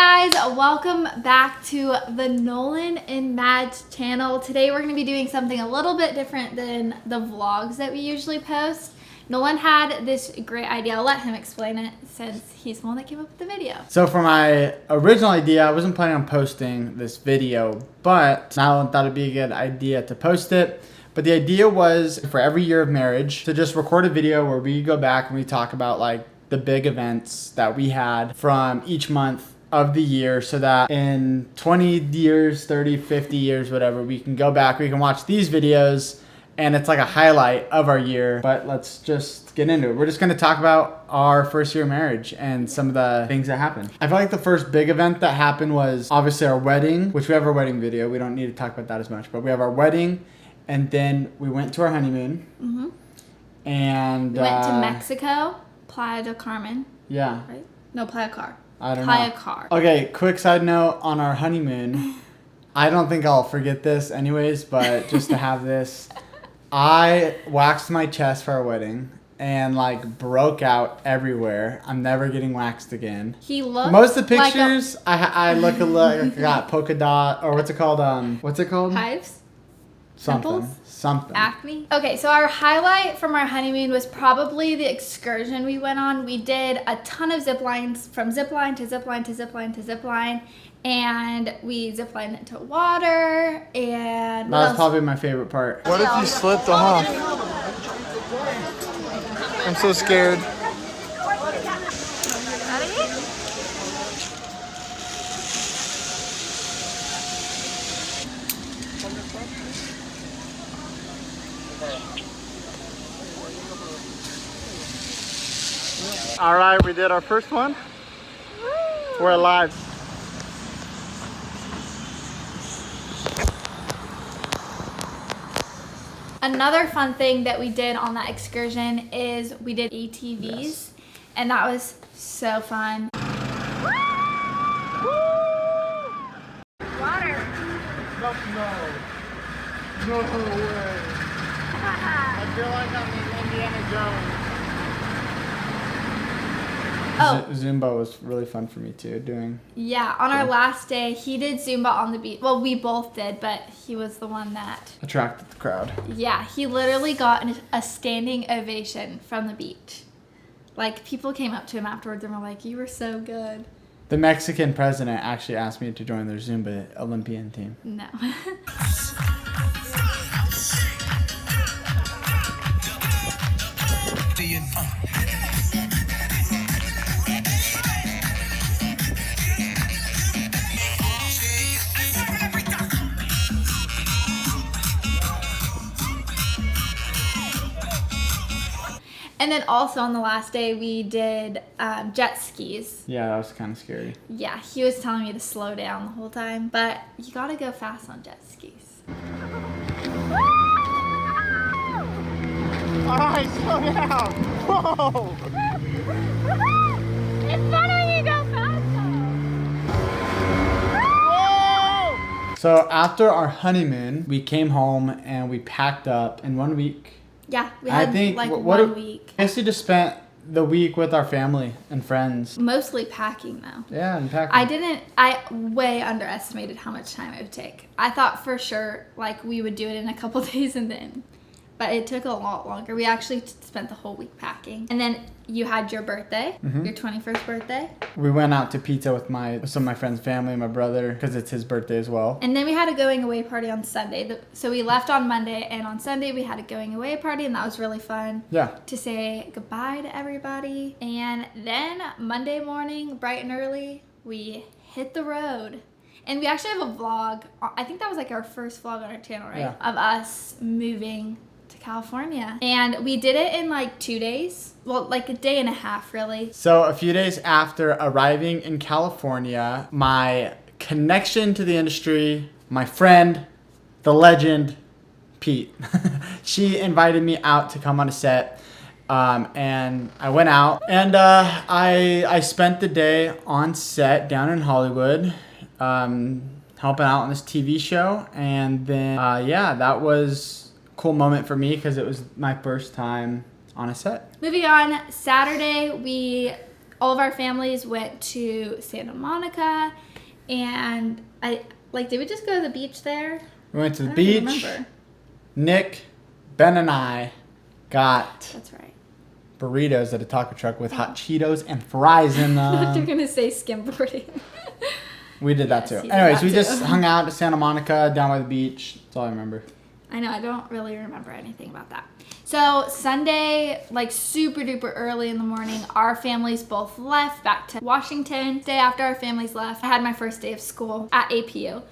guys, welcome back to the Nolan and Mad's channel. Today we're going to be doing something a little bit different than the vlogs that we usually post. Nolan had this great idea. I'll let him explain it since he's the one that came up with the video. So for my original idea, I wasn't planning on posting this video, but Madeline thought it'd be a good idea to post it. But the idea was for every year of marriage to just record a video where we go back and we talk about like the big events that we had from each month of the year, so that in 20 years, 30, 50 years, whatever, we can go back, we can watch these videos and it's like a highlight of our year. But let's just get into it. We're just going to talk about our first year of marriage and some of the things that happened. I feel like the first big event that happened was obviously our wedding, which we have our wedding video. We don't need to talk about that as much, but we have our wedding, and then we went to our honeymoon. Mm-hmm. And we went to Mexico, Playa del Carmen. Yeah. Right? No, Playa Car. I don't Playa know. Car. Okay, quick side note on our honeymoon. I don't think I'll forget this anyways, but just to have this, I waxed my chest for our wedding and like broke out everywhere. I'm never getting waxed again. He looked most of the like pictures I look like I got polka dot, or what's it called? Hives? Something. Pimples? Something. Acne. Okay, so our highlight from our honeymoon was probably the excursion we went on. We did a ton of zip lines, from zip line to zip line to zip line to zip line, and we zip lined into water. And that was probably my favorite part. What if you slipped off? I'm so scared. All right, we did our first one. Woo! We're alive. Another fun thing that we did on that excursion is we did ATVs, yes. And that was so fun. Water. No way. I feel like I'm in Indiana Jones. Oh. Zumba was really fun for me too, doing. Yeah, on our last day, he did Zumba on the beach. Well, we both did, but he was the one that attracted the crowd. Yeah, he literally got a standing ovation from the beach. Like, people came up to him afterwards and were like, "You were so good." The Mexican president actually asked me to join their Zumba Olympian team. No. And then also on the last day, we did jet skis. Yeah, that was kind of scary. Yeah, he was telling me to slow down the whole time, but you gotta go fast on jet skis. All right, slow down. Whoa! It's fun when you go faster. Whoa! So after our honeymoon, we came home and we packed up in 1 week. Yeah, we had like 1 week. I basically just spent the week with our family and friends. Mostly packing though. Yeah, and packing. I way underestimated how much time it would take. I thought for sure like we would do it in a couple days and then, but it took a lot longer. We actually spent the whole week packing. And then you had your birthday, your 21st birthday. We went out to pizza with some of my friends' family, my brother, because it's his birthday as well. And then we had a going away party on Sunday. So we left on Monday, and on Sunday we had a going away party, and that was really fun. Yeah. To say goodbye to everybody. And then Monday morning, bright and early, we hit the road. And we actually have a vlog. I think that was like our first vlog on our channel, right? Yeah. Of us moving to California. And we did it in like 2 days. Well, like a day and a half, really. So a few days after arriving in California, my connection to the industry, my friend, the legend, Pete, she invited me out to come on a set. And I went out and I spent the day on set down in Hollywood, helping out on this TV show. And then, yeah, that was cool moment for me because it was my first time on a set. Moving on, Saturday we all of our families went to Santa Monica, and did we just go to the beach there? We went to the beach. Nick, Ben, and I got That's right. burritos at a taco truck with hot Cheetos and fries in them. You're gonna say skimboarding. We did that too. Anyways, we just hung out at Santa Monica down by the beach. That's all I remember. I know, I don't really remember anything about that. So Sunday, like super duper early in the morning, our families both left back to Washington. Day after our families left, I had my first day of school at APU.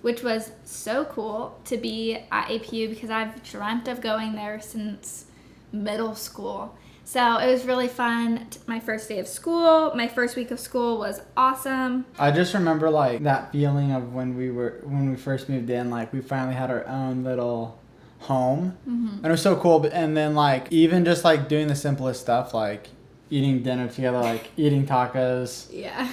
Which was so cool to be at APU because I've dreamt of going there since middle school. So it was really fun. My first day of school, my first week of school was awesome. I just remember like that feeling of when we first moved in, like we finally had our own little home. And it was so cool. And then like even just like doing the simplest stuff, like eating dinner together, like eating tacos. Yeah.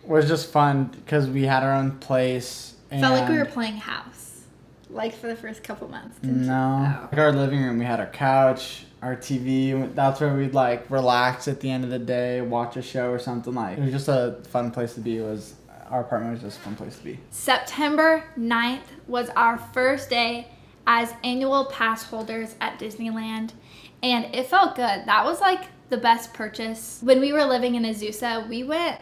Was just fun because we had our own place. And felt like we were playing house, like for the first couple months. Didn't no. You? Like our living room, we had our couch, our TV. That's where we'd like relax at the end of the day, watch a show or something. Like it was just a fun place to be. Our apartment was just a fun place to be. September 9th was our first day as annual pass holders at Disneyland, and it felt good. That was like the best purchase. When we were living in Azusa, we went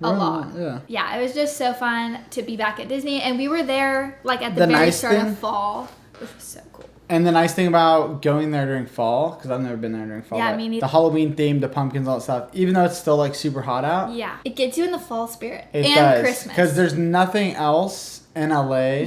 a lot. Yeah, it was just so fun to be back at Disney, and we were there like at the very start of fall, which was so cool. And the nice thing about going there during fall, because I've never been there during fall. Yeah, me neither. The Halloween theme, the pumpkins, all that stuff. Even though it's still like super hot out. Yeah, it gets you in the fall spirit. It and does, Christmas. because there's nothing else in LA,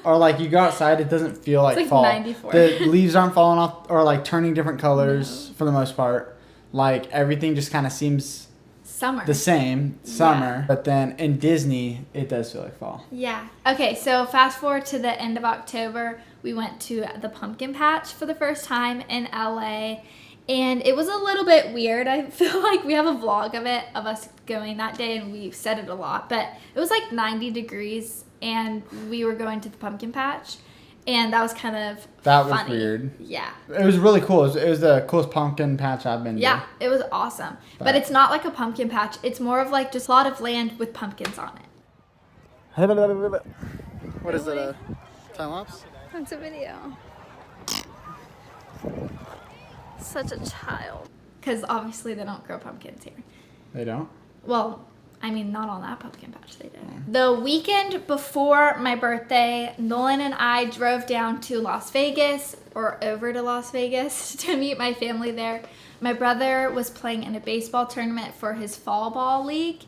or like you go outside, it doesn't feel like fall. 94. The leaves aren't falling off or like turning different colors for the most part. Like everything just kind of seems summer. The same, summer. Yeah. But then in Disney, it does feel like fall. Yeah. Okay, so fast forward to the end of October, we went to the pumpkin patch for the first time in LA. And it was a little bit weird. I feel like we have a vlog of it, of us going that day, and we said it a lot. But it was like 90 degrees, and we were going to the pumpkin patch. And that was kind of funny. Was weird. Yeah. It was really cool. It was the coolest pumpkin patch I've been to. Yeah, it was awesome. But it's not like a pumpkin patch. It's more of like just a lot of land with pumpkins on it. What is it, a time-lapse? That's a video. Such a child. Because obviously they don't grow pumpkins here. They don't? Well, I mean, not on that pumpkin patch they did. The weekend before my birthday, Nolan and I drove down to Las Vegas, or over to Las Vegas, to meet my family there. My brother was playing in a baseball tournament for his fall ball league.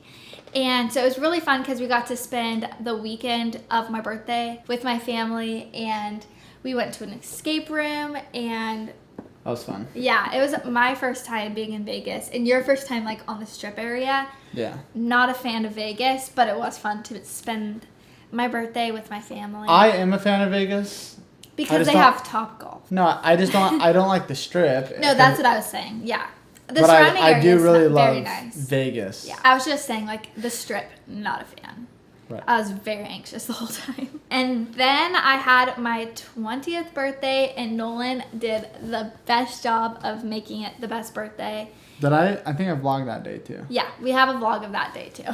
And so it was really fun because we got to spend the weekend of my birthday with my family, and we went to an escape room, and that was fun. Yeah, it was my first time being in Vegas, and your first time like on the Strip area. Yeah. Not a fan of Vegas, but it was fun to spend my birthday with my family. I am a fan of Vegas. Because they have Topgolf. No, I just don't. I don't like the Strip. No, that's what I was saying. Yeah. The but surrounding I do area really is love very nice. Vegas. Yeah, I was just saying like the Strip, not a fan. Right. I was very anxious the whole time. And then I had my 20th birthday, and Nolan did the best job of making it the best birthday. Did I? I think I vlogged that day too. Yeah, we have a vlog of that day too.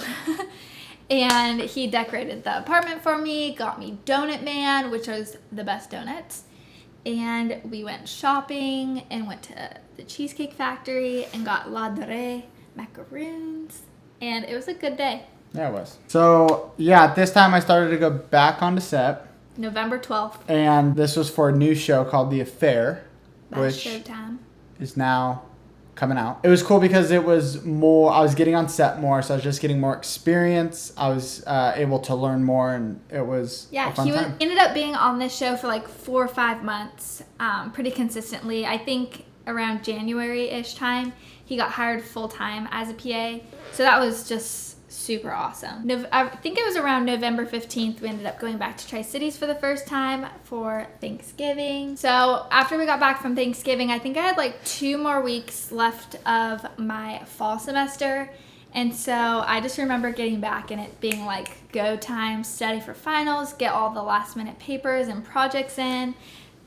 And he decorated the apartment for me, got me Donut Man, which was the best donuts. And we went shopping and went to the Cheesecake Factory and got La Dore macaroons. And it was a good day. Yeah, it was. So, yeah, at this time I started to go back onto set. November 12th. And this was for a new show called The Affair, which Showtime. Is now coming out. It was cool because it was more, I was getting on set more, so I was just getting more experience. I was able to learn more, and it was a fun time. Ended up being on this show for like 4 or 5 months, pretty consistently. I think around January-ish time, he got hired full-time as a PA. So that was just super awesome. I think it was around November 15th, we ended up going back to Tri-Cities for the first time for Thanksgiving. So after we got back from Thanksgiving, I think I had like 2 more weeks left of my fall semester. And so I just remember getting back and it being like go time, study for finals, get all the last minute papers and projects in.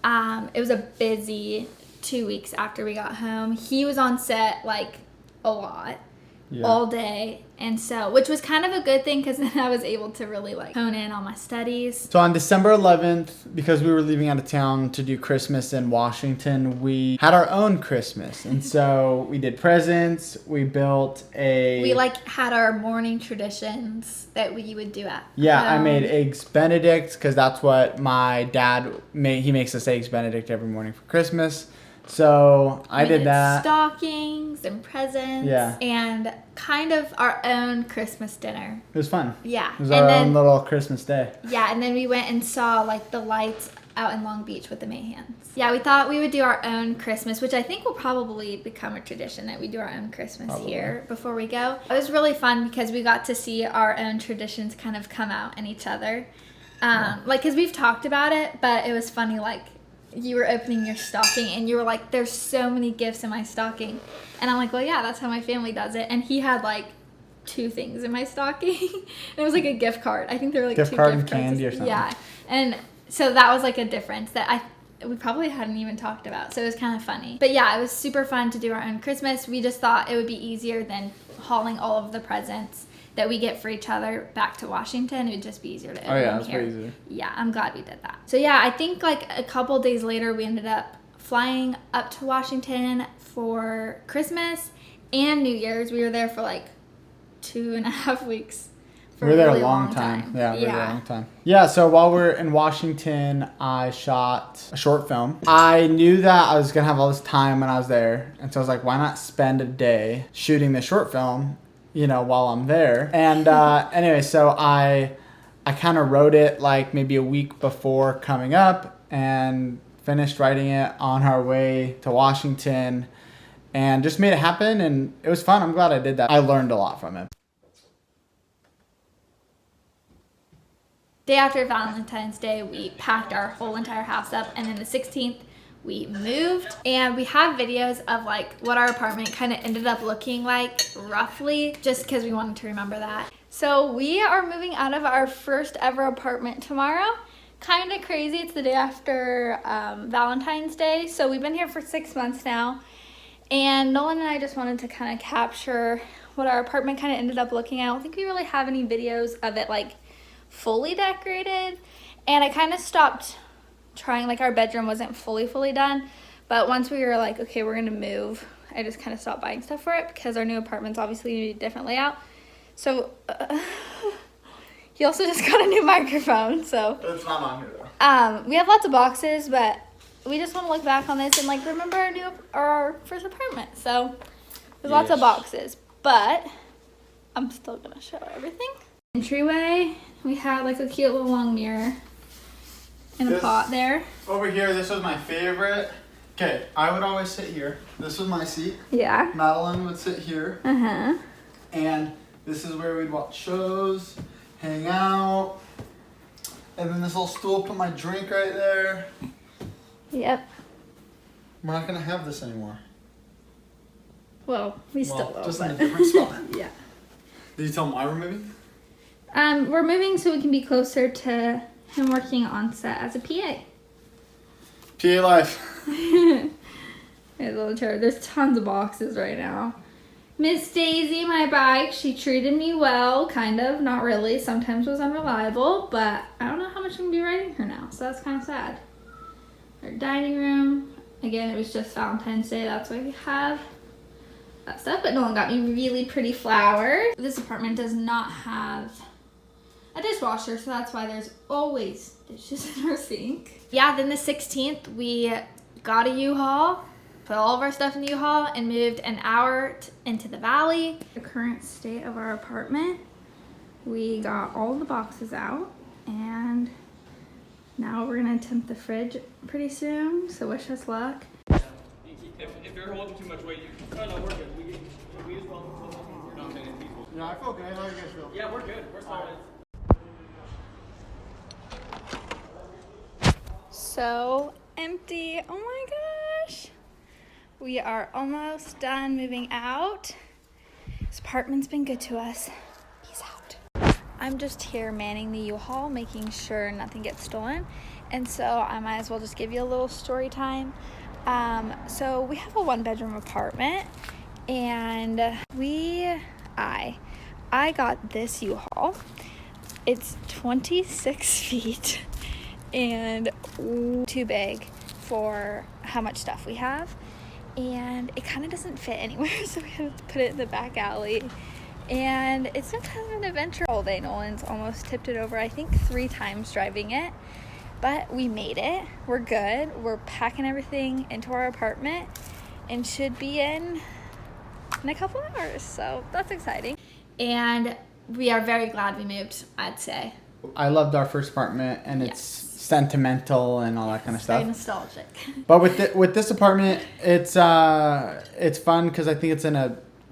It was a busy 2 weeks after we got home. He was on set like a lot. Yeah. All day, and so which was kind of a good thing because then I was able to really like hone in on my studies. So on December 11th, because we were leaving out of town to do Christmas in Washington, we had our own Christmas, and so we did presents. We like had our morning traditions that we would do at home. I made eggs Benedict because that's what my dad made. He makes us eggs Benedict every morning for Christmas. So I did that. Stockings and presents. Yeah. And kind of our own Christmas dinner. It was fun. Yeah. It was our own little Christmas day. Yeah, and then we went and saw like the lights out in Long Beach with the Mayhans. Yeah, we thought we would do our own Christmas, which I think will probably become a tradition that we do our own Christmas here before we go. It was really fun because we got to see our own traditions kind of come out in each other. Like, because we've talked about it, but it was funny, like, you were opening your stocking and you were like, there's so many gifts in my stocking. And I'm like, well, yeah, that's how my family does it. And he had like 2 things in my stocking. And it was like a gift card. I think they were like gift 2 card gift and cards. Candy or something. Yeah. And so that was like a difference that we probably hadn't even talked about. So it was kind of funny. But yeah, it was super fun to do our own Christmas. We just thought it would be easier than hauling all of the presents that we get for each other back to Washington. It would just be easier to open them here. Easier. Yeah, I'm glad we did that. So yeah, I think like a couple days later we ended up flying up to Washington for Christmas and New Year's. We were there for like 2.5 weeks. We were there a long time. Yeah, we were there a long time. Yeah, so while we were in Washington, I shot a short film. I knew that I was going to have all this time when I was there. And so I was like, why not spend a day shooting this short film, you know, while I'm there? And anyway, so I kind of wrote it like maybe a week before coming up and finished writing it on our way to Washington and just made it happen. And it was fun. I'm glad I did that. I learned a lot from it. Day after Valentine's Day, we packed our whole entire house up, and then the 16th, we moved. And we have videos of like what our apartment kind of ended up looking like roughly, just because we wanted to remember that. So we are moving out of our first ever apartment tomorrow. Kind of crazy, it's the day after Valentine's Day. So we've been here for 6 months now. And Nolan and I just wanted to kind of capture what our apartment kind of ended up looking at. I don't think we really have any videos of it like fully decorated, and I kind of stopped trying, like our bedroom wasn't fully done, but once we were like, okay, we're gonna move, I just kind of stopped buying stuff for it because our new apartment's obviously gonna be a different layout. So he also just got a new microphone, so it's not on here though. We have lots of boxes, but we just want to look back on this and like remember our first apartment. So there's lots of boxes, but I'm still gonna show everything. Entryway, we had like a cute little long mirror and a pot there. Over here, this was my favorite. Okay, I would always sit here. This was my seat. Yeah. Madeline would sit here. Uh-huh. And this is where we'd watch shows, hang out. And then this little stool, put my drink right there. Yep. We're not going to have this anymore. Well, we still will. Just in a different spot. Yeah. Did you tell him why we're moving? We're moving so we can be closer to him working on set as a PA. PA life. There's tons of boxes right now. Miss Daisy, my bike, she treated me well, kind of, not really. Sometimes was unreliable, but I don't know how much I'm going to be riding her now, so that's kind of sad. Our dining room, again, it was just Valentine's Day, that's why we have that stuff, but Nolan got me really pretty flowers. This apartment does not have a dishwasher, so that's why there's always dishes in our sink. Yeah, then the 16th, we got a U-Haul, put all of our stuff in the U-Haul, and moved an hour into the valley. The current state of our apartment, we got all the boxes out, and now we're gonna attempt the fridge pretty soon, so wish us luck. If you're holding too much weight, you no, we're good. We just want not many people. Yeah, I feel good. How do you guys feel? Yeah, we're good. We're solid. So empty. Oh my gosh. We are almost done moving out. This apartment's been good to us. Peace out. I'm just here manning the U-Haul, making sure nothing gets stolen. And so I might as well just give you a little story time. So we have a 1-bedroom apartment, and I got this U-Haul. It's 26 feet and too big for how much stuff we have. And it kind of doesn't fit anywhere, so we have to put it in the back alley. And it's been kind of an adventure all day. Nolan's almost tipped it over, I think 3 times driving it. But we made it. We're good. We're packing everything into our apartment and should be in a couple hours. So that's exciting. And we are very glad we moved, I'd say. I loved our first apartment, and it's sentimental and all that kind of stuff. Very nostalgic. But with this apartment, it's fun because I think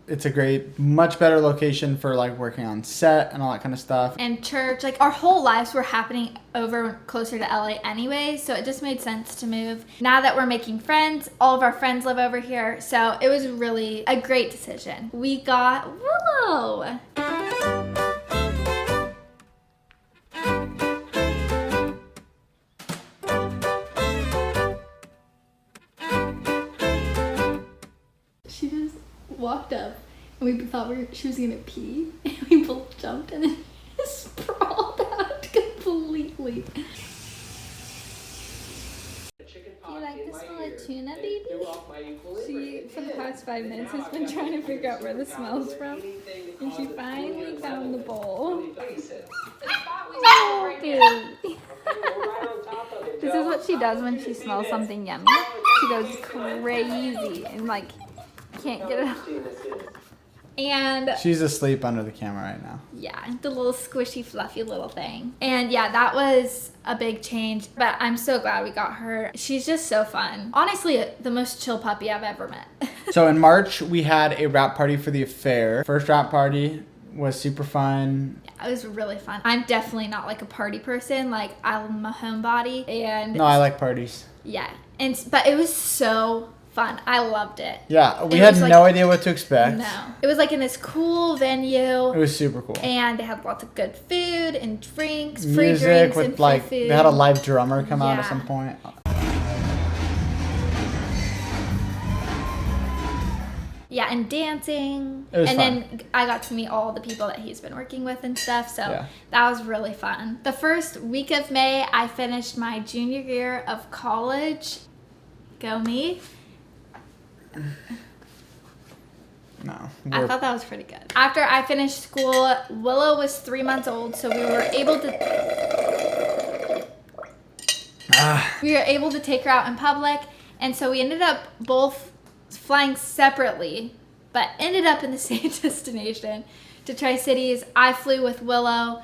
it's a great, much better location for like working on set and all that kind of stuff. And church, like our whole lives were happening over closer to LA anyway, so it just made sense to move. Now that we're making friends, all of our friends live over here, so it was really a great decision. We got Willow. She just walked up and we thought she was gonna pee, and we both jumped and then sprawled out completely. You like the smell of tuna, baby? She, for the past 5 minutes, has been trying to figure out where the smell's from, and she finally found the bowl. Oh, dude. This is what she does when she smells something yummy. She goes crazy and like can't get it out. And she's asleep under the camera right now. Yeah, the little squishy, fluffy little thing. And yeah, that was a big change, but I'm so glad we got her. She's just so fun. Honestly, the most chill puppy I've ever met. So in March, we had a wrap party for the affair. First wrap party was super fun. Yeah, it was really fun. I'm definitely not like a party person. Like, I'm a homebody, and no, I like parties. Yeah, but it was so fun. I loved it. Yeah, we had no idea what to expect. No. It was like in this cool venue. It was super cool. And they had lots of good food and drinks, free music drinks with and like free food. They had a live drummer come out at some point. Yeah, and dancing. It was and fun. Then I got to meet all the people that he's been working with and stuff, so that was really fun. The first week of May, I finished my junior year of college. Go me. No. I thought that was pretty good. After I finished school, Willow was 3 months old, so we were able to take her out in public, and so we ended up both flying separately, but ended up in the same destination to Tri-Cities. I flew with Willow.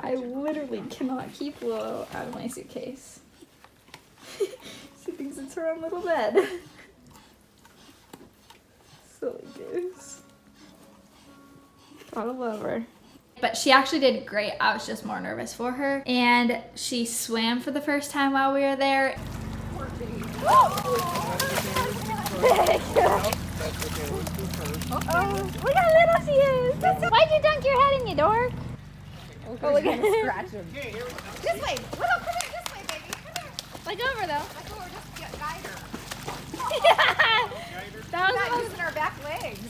I literally cannot keep Willow out of my suitcase. She thinks it's her own little bed. Silly goose. Gotta love her. But she actually did great. I was just more nervous for her. And she swam for the first time while we were there. Oh, look how little she is. Why'd you dunk your head in, you dork? Oh, look at her. Scratch him. This way. Willow, come here. This way, baby. Come here. Like over, though. Like over. Just guide her. That was not using our back legs.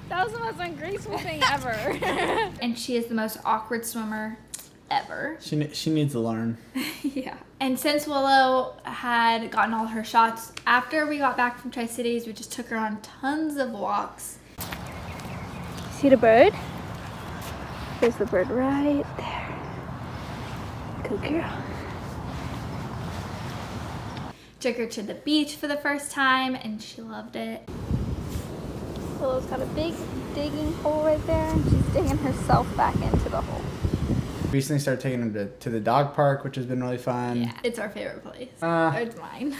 That was the most ungraceful thing ever. And she is the most awkward swimmer ever. She needs to learn. Yeah. And since Willow had gotten all her shots, after we got back from Tri-Cities, we just took her on tons of walks. See the bird? There's the bird right there. Good girl. Took her to the beach for the first time, and she loved it. Willow's got a big digging hole right there, and she's digging herself back into the hole. Recently started taking her to the dog park, which has been really fun. Yeah, it's our favorite place. It's mine.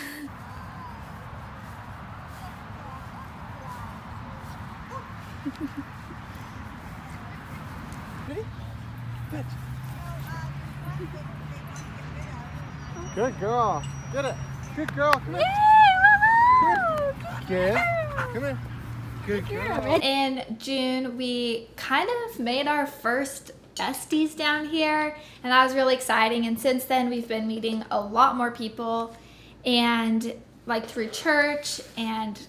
Good girl. Get it. Good girl. Come here. Yay, Willow! Good. Come here. Good girl. In June, we kind of made our first besties down here, and that was really exciting. And since then, we've been meeting a lot more people, and like through church and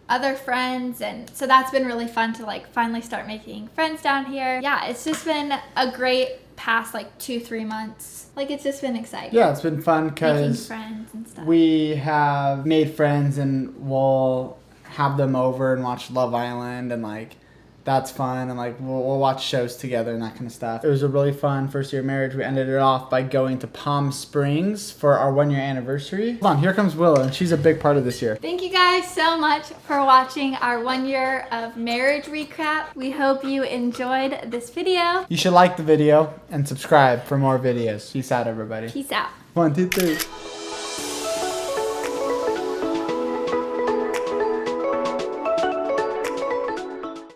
other friends, and so that's been really fun to like finally start making friends down here. Yeah, it's just been a great past like 2-3 months. Like it's just been exciting. Yeah, it's been fun making because friends and stuff. we have made friends and we'll have them over and watch Love Island, and like that's fun, and like we'll watch shows together and that kind of stuff. It was a really fun first year of marriage. We ended it off by going to Palm Springs for our 1-year anniversary. Hold on, here comes Willow, and she's a big part of this year. Thank you guys so much for watching our 1 year of marriage recap. We hope you enjoyed this video. You should like the video and subscribe for more videos. Peace out, everybody. Peace out. 1, 2, 3.